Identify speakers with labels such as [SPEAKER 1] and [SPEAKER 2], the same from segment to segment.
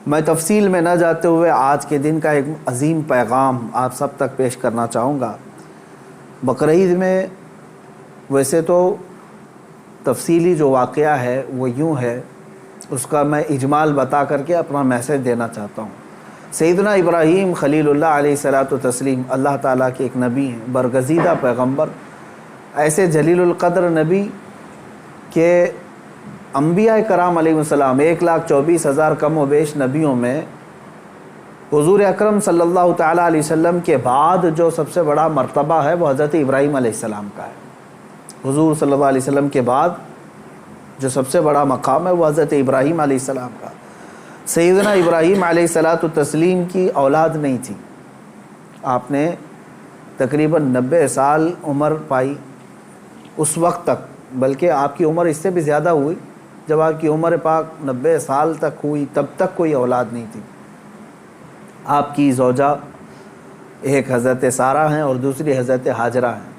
[SPEAKER 1] میں تفصیل میں نہ جاتے ہوئے آج کے دن کا ایک عظیم پیغام آپ سب تک پیش کرنا چاہوں گا۔ بقرعید میں ویسے تو تفصیلی جو واقعہ ہے وہ یوں ہے، اس کا میں اجمال بتا کر کے اپنا میسج دینا چاہتا ہوں۔ سیدنا ابراہیم خلیل اللہ علیہ الصلاۃ والتسلیم اللہ تعالیٰ کے ایک نبی ہیں، برگزیدہ پیغمبر، ایسے جلیل القدر نبی کہ انبیاء کرام علیہ السلام 1,24,000 کم و بیش نبیوں میں حضور اکرم صلی اللہ تعالیٰ علیہ وسلم کے بعد جو سب سے بڑا مرتبہ ہے وہ حضرت ابراہیم علیہ السلام کا ہے۔ حضور صلی اللہ علیہ وسلم کے بعد جو سب سے بڑا مقام ہے وہ حضرت ابراہیم علیہ السلام کا۔ سیدنا ابراہیم علیہ الصلاۃ والتسلیم کی اولاد نہیں تھی، آپ نے تقریباً 90 سال عمر پائی اس وقت تک، بلکہ آپ کی عمر اس سے بھی زیادہ ہوئی۔ جب آپ کی عمر پاک 90 سال تک ہوئی تب تک کوئی اولاد نہیں تھی۔ آپ کی زوجہ ایک حضرت سارہ ہیں اور دوسری حضرت ہاجرہ ہیں۔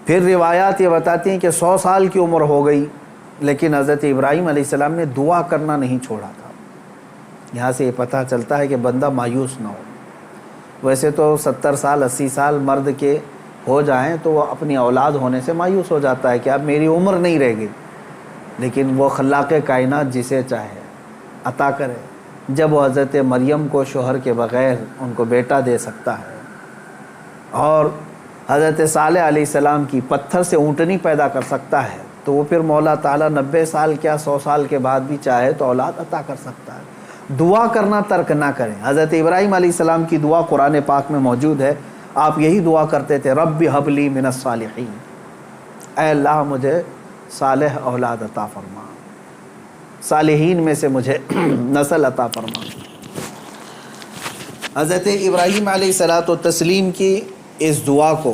[SPEAKER 1] پھر روایات یہ بتاتی ہیں کہ 100 سال کی عمر ہو گئی، لیکن حضرت ابراہیم علیہ السلام نے دعا کرنا نہیں چھوڑا تھا۔ یہاں سے یہ پتہ چلتا ہے کہ بندہ مایوس نہ ہو۔ ویسے تو 70 سال 80 سال مرد کے ہو جائیں تو وہ اپنی اولاد ہونے سے مایوس ہو جاتا ہے کہ اب میری عمر نہیں رہ گئی، لیکن وہ خلاق کائنات جسے چاہے عطا کرے۔ جب وہ حضرت مریم کو شوہر کے بغیر ان کو بیٹا دے سکتا ہے، اور حضرت صالح علیہ السلام کی پتھر سے اونٹنی پیدا کر سکتا ہے، تو وہ پھر مولا تعالیٰ 90 سال کیا 100 سال کے بعد بھی چاہے تو اولاد عطا کر سکتا ہے۔ دعا کرنا ترک نہ کریں۔ حضرت ابراہیم علیہ السلام کی دعا قرآن پاک میں موجود ہے، آپ یہی دعا کرتے تھے، رب ہب لی من الصالحین، اے اللہ مجھے صالح اولاد عطا فرما، صالحین میں سے مجھے نسل عطا فرما۔ حضرت ابراہیم علیہ الصلاۃ والتسلیم کی اس دعا کو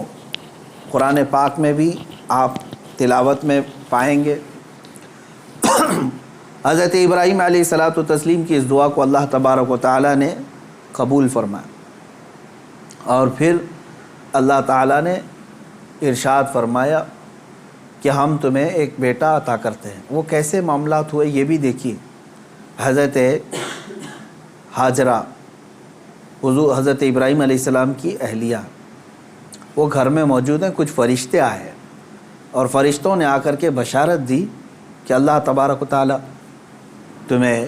[SPEAKER 1] قرآن پاک میں بھی آپ تلاوت میں پائیں گے۔ حضرت ابراہیم علیہ الصلاۃ والتسلیم کی اس دعا کو اللہ تبارک و تعالیٰ نے قبول فرمایا، اور پھر اللہ تعالیٰ نے ارشاد فرمایا کہ ہم تمہیں ایک بیٹا عطا کرتے ہیں۔ وہ کیسے معاملات ہوئے یہ بھی دیکھیے۔ حضرت ہاجرہ حضور حضرت ابراہیم علیہ السلام کی اہلیہ، وہ گھر میں موجود ہیں، کچھ فرشتے آئے ہیں اور فرشتوں نے آ کر کے بشارت دی کہ اللہ تبارک و تعالیٰ تمہیں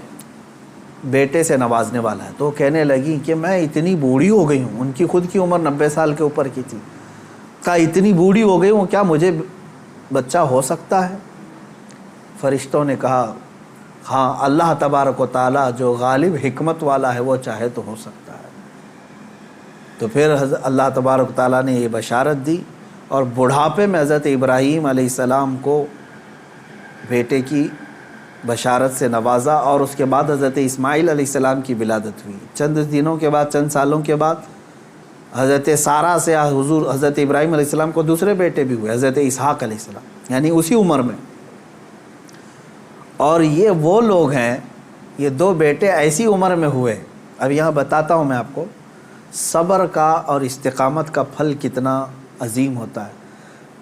[SPEAKER 1] بیٹے سے نوازنے والا ہے۔ تو وہ کہنے لگی کہ میں اتنی بوڑھی ہو گئی ہوں، ان کی خود کی عمر 90 سال کے اوپر کی تھی، کہا اتنی بوڑھی ہو گئی ہوں، کیا مجھے بچہ ہو سکتا ہے؟ فرشتوں نے کہا ہاں، اللہ تبارک و تعالیٰ جو غالب حکمت والا ہے وہ چاہے تو ہو سکتا ہے۔ تو پھر اللہ تبارک و تعالیٰ نے یہ بشارت دی، اور بڑھاپے میں حضرت ابراہیم علیہ السلام کو بیٹے کی بشارت سے نوازا، اور اس کے بعد حضرت اسماعیل علیہ السلام کی ولادت ہوئی۔ چند دنوں کے بعد، چند سالوں کے بعد حضرت سارہ سے حضرت ابراہیم علیہ السلام کو دوسرے بیٹے بھی ہوئے، حضرت اسحاق علیہ السلام، یعنی اسی عمر میں۔ اور یہ وہ لوگ ہیں، یہ 2 بیٹے ایسی عمر میں ہوئے۔ اب یہاں بتاتا ہوں میں آپ کو صبر کا اور استقامت کا پھل کتنا عظیم ہوتا ہے۔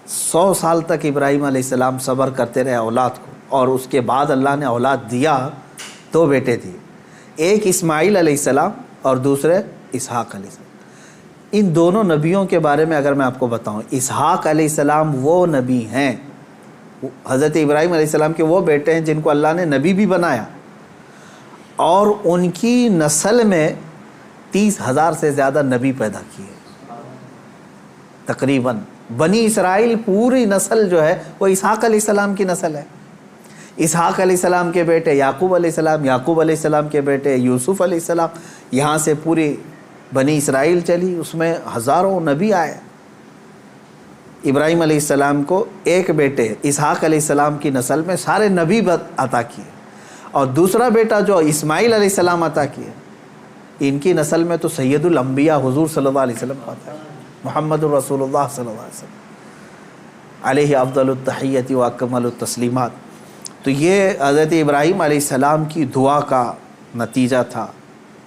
[SPEAKER 1] 100 سال تک ابراہیم علیہ السلام صبر کرتے رہے اولاد کو، اور اس کے بعد اللہ نے اولاد دیا، 2 بیٹے دیے، ایک اسماعیل علیہ السلام اور دوسرے اسحاق علیہ السلام۔ ان دونوں نبیوں کے بارے میں اگر میں آپ کو بتاؤں، اسحاق علیہ السلام وہ نبی ہیں، حضرت ابراہیم علیہ السلام کے وہ بیٹے ہیں جن کو اللہ نے نبی بھی بنایا، اور ان کی نسل میں 30,000 سے زیادہ نبی پیدا کیے تقریباً۔ بنی اسرائیل پوری نسل جو ہے وہ اسحاق علیہ السلام کی نسل ہے۔ اسحاق علیہ السلام کے بیٹے یعقوب علیہ السلام، یعقوب علیہ السلام کے بیٹے یوسف علیہ السلام، یہاں سے پوری بنی اسرائیل چلی، اس میں ہزاروں نبی آئے۔ ابراہیم علیہ السلام کو ایک بیٹے اسحاق علیہ السلام کی نسل میں سارے نبی عطا کیے، اور دوسرا بیٹا جو اسماعیل علیہ السلام عطا کیے، ان کی نسل میں تو سید الانبیاء حضور صلی اللہ علیہ وسلم آتا ہے، محمد الرسول اللہ صلی اللہ علیہ وسلم علیہ افضل التحیت و اکمل التسلیمات۔ تو یہ حضرت ابراہیم علیہ السلام کی دعا کا نتیجہ تھا،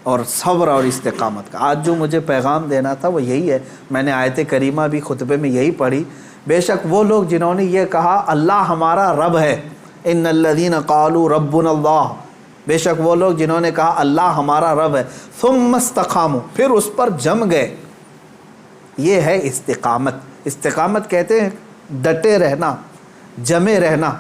[SPEAKER 1] اور صبر اور استقامت کا۔ آج جو مجھے پیغام دینا تھا وہ یہی ہے۔ میں نے آیت کریمہ بھی خطبے میں یہی پڑھی۔ بے شک وہ لوگ جنہوں نے یہ کہا اللہ ہمارا رب ہے، ان الذین قالوا ربنا اللہ، بے شک وہ لوگ جنہوں نے کہا اللہ ہمارا رب ہے، ثم استقاموا، پھر اس پر جم گئے، یہ ہے استقامت۔ استقامت کہتے ہیں ڈٹے رہنا، جمے رہنا۔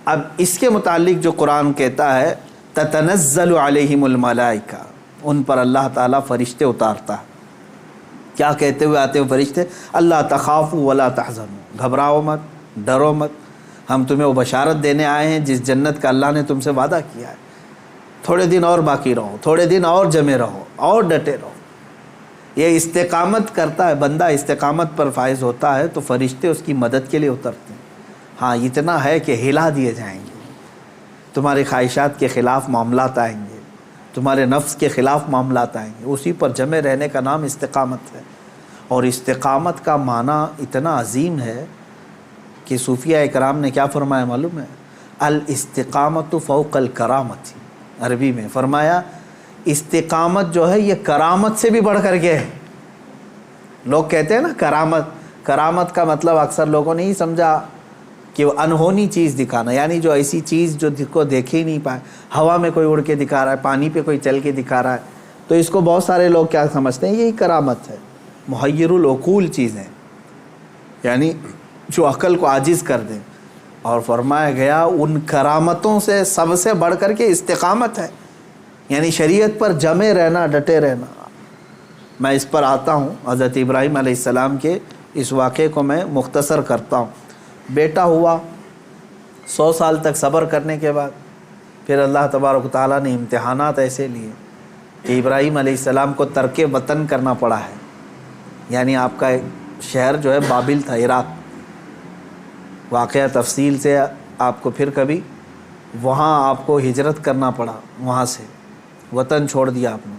[SPEAKER 1] اب اس کے متعلق جو قرآن کہتا ہے تتنزل علیہم الملائکہ، ان پر اللہ تعالیٰ فرشتے اتارتا ہے۔ کیا کہتے ہوئے آتے ہیں فرشتے؟ اللہ تخافوا ولا تحزنوا، گھبراؤ مت، ڈرو مت، ہم تمہیں وہ بشارت دینے آئے ہیں جس جنت کا اللہ نے تم سے وعدہ کیا ہے۔ تھوڑے دن اور باقی رہو، تھوڑے دن اور جمے رہو، اور ڈٹے رہو۔ یہ استقامت کرتا ہے بندہ، استقامت پر فائز ہوتا ہے تو فرشتے اس کی مدد کے لیے اترتے ہیں۔ ہاں اتنا ہے کہ ہلا دیے جائیں گے، تمہاری خواہشات کے خلاف معاملات آئیں گے، تمہارے نفس کے خلاف معاملات آئیں گے، اسی پر جمے رہنے کا نام استقامت ہے۔ اور استقامت کا معنی اتنا عظیم ہے کہ صوفیہ اکرام نے کیا فرمایا معلوم ہے؟ الاستقامت فوق الکرامت، عربی میں فرمایا استقامت جو ہے یہ کرامت سے بھی بڑھ کر کے ہے۔ لوگ کہتے ہیں نا کرامت، کرامت کا مطلب اکثر لوگوں نے ہی سمجھا کہ وہ انہونی چیز دکھانا، یعنی جو ایسی چیز جو کو دیکھ ہی نہیں پائے، ہوا میں کوئی اڑ کے دکھا رہا ہے، پانی پہ کوئی چل کے دکھا رہا ہے، تو اس کو بہت سارے لوگ کیا سمجھتے ہیں؟ یہی کرامت ہے، محیر العقول چیزیں، یعنی جو عقل کو عاجز کر دیں۔ اور فرمایا گیا ان کرامتوں سے سب سے بڑھ کر کے استقامت ہے، یعنی شریعت پر جمے رہنا، ڈٹے رہنا۔ میں اس پر آتا ہوں، حضرت ابراہیم علیہ السلام کے اس واقعے کو میں مختصر کرتا ہوں۔ بیٹا ہوا، 100 سال تک صبر کرنے کے بعد پھر اللہ تبارک و تعالیٰ نے امتحانات ایسے لیے کہ ابراہیم علیہ السلام کو ترک وطن کرنا پڑا ہے، یعنی آپ کا شہر جو ہے بابل تھا، عراق۔ واقعہ تفصیل سے آپ کو پھر کبھی، وہاں آپ کو ہجرت کرنا پڑا، وہاں سے وطن چھوڑ دیا آپ نے،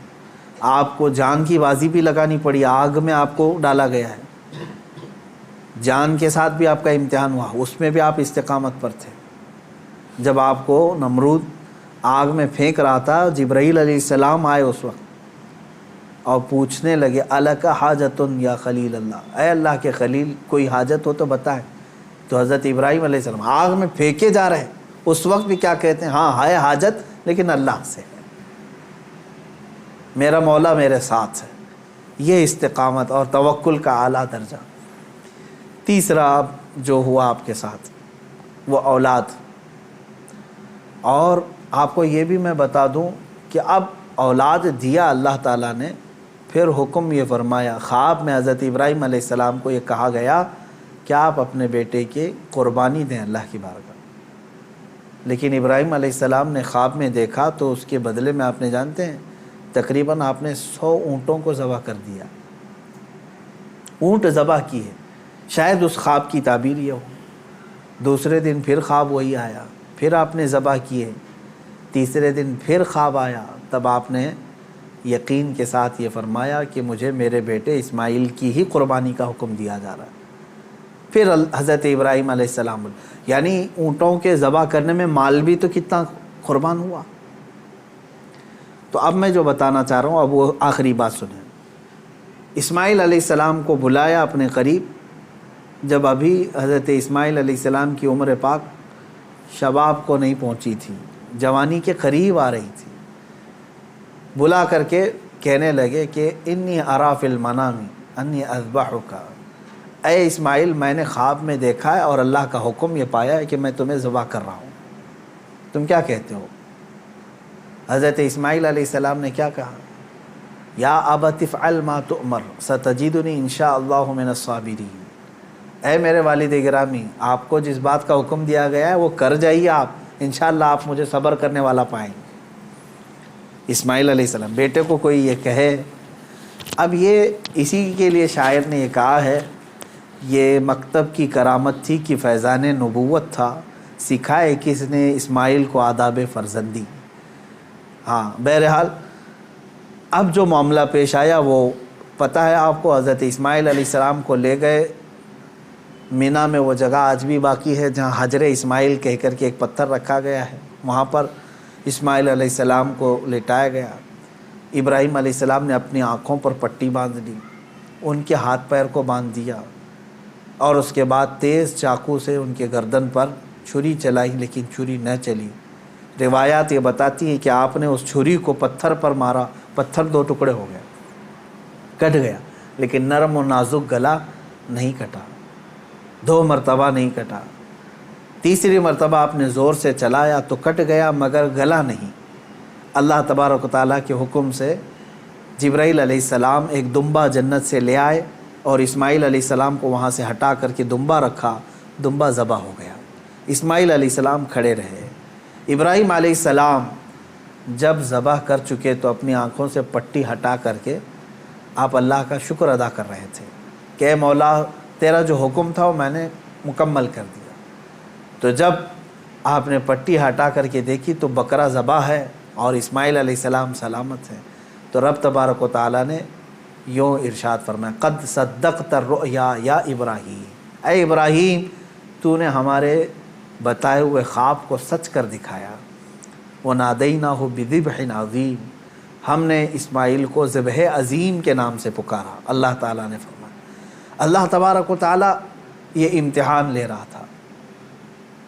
[SPEAKER 1] آپ کو جان کی بازی بھی لگانی پڑی، آگ میں آپ کو ڈالا گیا ہے، جان کے ساتھ بھی آپ کا امتحان ہوا، اس میں بھی آپ استقامت پر تھے۔ جب آپ کو نمرود آگ میں پھینک رہا تھا، جبرائیل علیہ السلام آئے اس وقت اور پوچھنے لگے الک حاجت یا خلیل اللہ، اے اللہ کے خلیل کوئی حاجت ہو تو بتائیں۔ تو حضرت ابراہیم علیہ السلام آگ میں پھینکے جا رہے، اس وقت بھی کیا کہتے ہیں؟ ہاں ہے حاجت لیکن اللہ سے ہے، میرا مولا میرے ساتھ ہے۔ یہ استقامت اور توکل کا اعلیٰ درجہ۔ تیسرا جو ہوا آپ کے ساتھ وہ اولاد۔ اور آپ کو یہ بھی میں بتا دوں کہ اب اولاد دیا اللہ تعالیٰ نے، پھر حکم یہ فرمایا، خواب میں حضرت ابراہیم علیہ السلام کو یہ کہا گیا کہ آپ اپنے بیٹے کی قربانی دیں اللہ کی بارگاہ۔ لیکن ابراہیم علیہ السلام نے خواب میں دیکھا تو اس کے بدلے میں آپ نے جانتے ہیں تقریباً آپ نے 100 اونٹوں کو ذبح کر دیا، اونٹ ذبح کیے۔ شاید اس خواب کی تعبیر یہ ہو۔ دوسرے دن پھر خواب وہی آیا، پھر آپ نے ذبح کیے۔ تیسرے دن پھر خواب آیا، تب آپ نے یقین کے ساتھ یہ فرمایا کہ مجھے میرے بیٹے اسماعیل کی ہی قربانی کا حکم دیا جا رہا ہے۔ پھر حضرت ابراہیم علیہ السلام، یعنی اونٹوں کے ذبح کرنے میں مال بھی تو کتنا قربان ہوا۔ تو اب میں جو بتانا چاہ رہا ہوں اب وہ آخری بات سنیں۔ اسماعیل علیہ السلام کو بلایا اپنے قریب، جب ابھی حضرت اسماعیل علیہ السلام کی عمر پاک شباب کو نہیں پہنچی تھی، جوانی کے قریب آ رہی تھی، بلا کر کے کہنے لگے کہ انی ارا فی المنام انی اذبحک، اے اسماعیل میں نے خواب میں دیکھا ہے اور اللہ کا حکم یہ پایا ہے کہ میں تمہیں ذبح کر رہا ہوں، تم کیا کہتے ہو؟ حضرت اسماعیل علیہ السلام نے کیا کہا؟ یا ابت افعل ما تؤمر ستجدنی انشاءاللہ من الصابرین، اے میرے والد گرامی آپ کو جس بات کا حکم دیا گیا ہے وہ کر جائیے، آپ انشاءاللہ آپ مجھے صبر کرنے والا پائیں گے۔ اسماعیل علیہ السلام بیٹے کو کوئی یہ کہے، اب یہ اسی کے لیے شاعر نے یہ کہا ہے، یہ مکتب کی کرامت تھی کہ فیضان نبوت تھا، سکھائے کس نے اسماعیل کو آداب فرزندی۔ ہاں بہرحال اب جو معاملہ پیش آیا وہ پتہ ہے آپ کو، حضرت اسماعیل علیہ السلام کو لے گئے مینا میں، وہ جگہ آج بھی باقی ہے جہاں حجر اسماعیل کہہ کر کے ایک پتھر رکھا گیا ہے، وہاں پر اسماعیل علیہ السلام کو لٹایا گیا۔ ابراہیم علیہ السلام نے اپنی آنکھوں پر پٹی باندھ لی، ان کے ہاتھ پیر کو باندھ دیا، اور اس کے بعد تیز چاقو سے ان کے گردن پر چھری چلائی، لیکن چھری نہ چلی۔ روایات یہ بتاتی ہے کہ آپ نے اس چھری کو پتھر پر مارا، پتھر 2 ٹکڑے ہو گیا، کٹ گیا، لیکن نرم و نازک گلا نہیں کٹا، 2 مرتبہ نہیں کٹا، تیسری مرتبہ آپ نے زور سے چلایا تو کٹ گیا مگر گلا نہیں۔ اللہ تبارک و تعالیٰ کے حکم سے جبرائیل علیہ السلام ایک دمبا جنت سے لے آئے اور اسماعیل علیہ السلام کو وہاں سے ہٹا کر کے دمبا رکھا، دمبا ذبح ہو گیا، اسماعیل علیہ السلام کھڑے رہے۔ ابراہیم علیہ السلام جب ذبح کر چکے تو اپنی آنکھوں سے پٹی ہٹا کر کے آپ اللہ کا شکر ادا کر رہے تھے کہ اے مولا تیرا جو حکم تھا وہ میں نے مکمل کر دیا۔ تو جب آپ نے پٹی ہٹا کر کے دیکھی تو بکرا ذبح ہے اور اسماعیل علیہ السلام سلامت ہیں، تو رب تبارک و تعالیٰ نے یوں ارشاد فرمایا قد صدقت الرؤیا یا ابراہیم، اے ابراہیم تو نے ہمارے بتائے ہوئے خواب کو سچ کر دکھایا۔ وَنَادَيْنَاهُ بِذِبْحٍ عَظِيمٍ، ہم نے اسماعیل کو ذبح عظیم کے نام سے پکارا۔ اللہ تعالیٰ نے فرمایا، اللہ تبارک و تعالیٰ یہ امتحان لے رہا تھا۔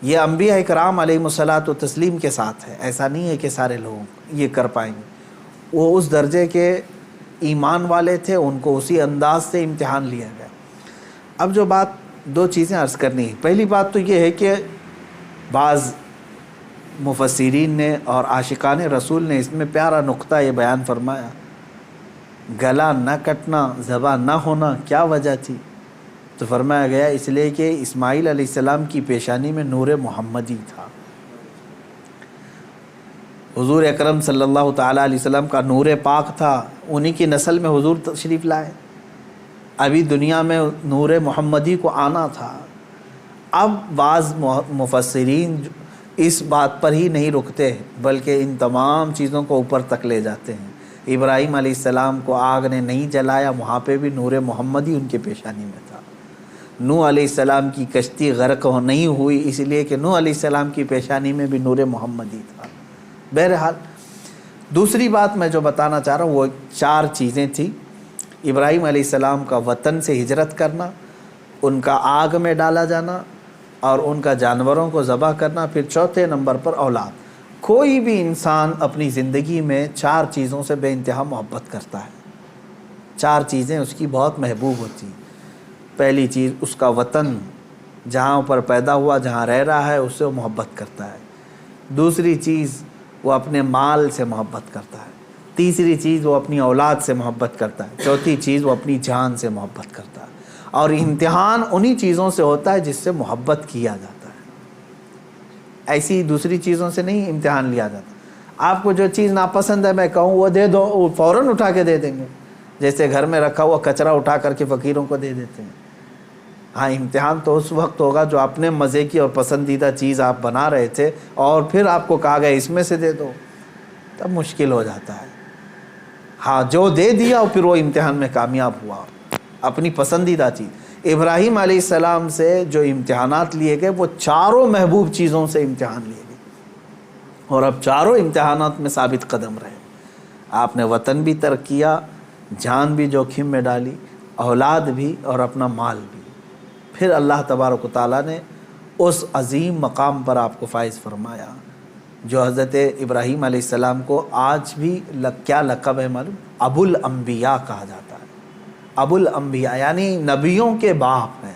[SPEAKER 1] یہ انبیاء اکرام علیہم الصلاۃ والتسلیم کے ساتھ ہے، ایسا نہیں ہے کہ سارے لوگ یہ کر پائیں گے۔ وہ اس درجے کے ایمان والے تھے، ان کو اسی انداز سے امتحان لیا گیا۔ اب جو بات 2 چیزیں عرض کرنی ہے، پہلی بات تو یہ ہے کہ بعض مفسرین نے اور عاشقان رسول نے اس میں پیارا نقطہ یہ بیان فرمایا، گلا نہ کٹنا، ذبح نہ ہونا کیا وجہ تھی؟ تو فرمایا گیا اس لیے کہ اسماعیل علیہ السلام کی پیشانی میں نور محمدی تھا، حضور اکرم صلی اللہ تعالیٰ علیہ وسلم کا نور پاک تھا، انہی کی نسل میں حضور تشریف لائے، ابھی دنیا میں نور محمدی کو آنا تھا۔ اب بعض مفسرین اس بات پر ہی نہیں رکتے بلکہ ان تمام چیزوں کو اوپر تک لے جاتے ہیں۔ ابراہیم علیہ السلام کو آگ نے نہیں جلایا، وہاں پہ بھی نور محمدی ان کے پیشانی میں تھا۔ نوح علیہ السلام کی کشتی غرق نہیں ہوئی اس لیے کہ نوح علیہ السلام کی پیشانی میں بھی نور محمدی تھا۔ بہرحال دوسری بات میں جو بتانا چاہ رہا ہوں وہ 4 چیزیں تھیں، ابراہیم علیہ السلام کا وطن سے ہجرت کرنا، ان کا آگ میں ڈالا جانا اور ان کا جانوروں کو ذبح کرنا، پھر چوتھے نمبر پر اولاد۔ کوئی بھی انسان اپنی زندگی میں 4 چیزوں سے بے انتہا محبت کرتا ہے، 4 چیزیں اس کی بہت محبوب ہوتی ہیں۔ پہلی چیز اس کا وطن، جہاں پر پیدا ہوا، جہاں رہ رہا ہے، اس سے وہ محبت کرتا ہے۔ دوسری چیز وہ اپنے مال سے محبت کرتا ہے۔ تیسری چیز وہ اپنی اولاد سے محبت کرتا ہے۔ چوتھی چیز وہ اپنی جان سے محبت کرتا ہے۔ اور امتحان انہی چیزوں سے ہوتا ہے جس سے محبت کیا جاتا ہے، ایسی دوسری چیزوں سے نہیں امتحان لیا جاتا۔ آپ کو جو چیز ناپسند ہے میں کہوں وہ دے دو، وہ فوراً اٹھا کے دے دیں گے، جیسے گھر میں رکھا ہوا کچرا اٹھا کر کے فقیروں کو دے دیتے ہیں۔ ہاں امتحان تو اس وقت ہوگا جو اپنے مزے کی اور پسندیدہ چیز آپ بنا رہے تھے اور پھر آپ کو کہا گیا اس میں سے دے دو، تب مشکل ہو جاتا ہے۔ ہاں جو دے دیا اور پھر وہ امتحان میں کامیاب ہوا، اپنی پسندیدہ چیز۔ ابراہیم علیہ السلام سے جو امتحانات لیے گئے وہ 4 محبوب چیزوں سے امتحان لیے گئے، اور اب 4 امتحانات میں ثابت قدم رہے۔ آپ نے وطن بھی ترک کیا، جان بھی جوخم میں ڈالی، اولاد بھی اور اپنا مال بھی۔ پھر اللہ تبارک و تعالیٰ نے اس عظیم مقام پر آپ کو فائز فرمایا جو حضرت ابراہیم علیہ السلام کو آج بھی کیا لقب ہے معلوم؟ ابو الانبیاء کہا جاتا ہے۔ ابو الانبیاء یعنی نبیوں کے باپ ہیں۔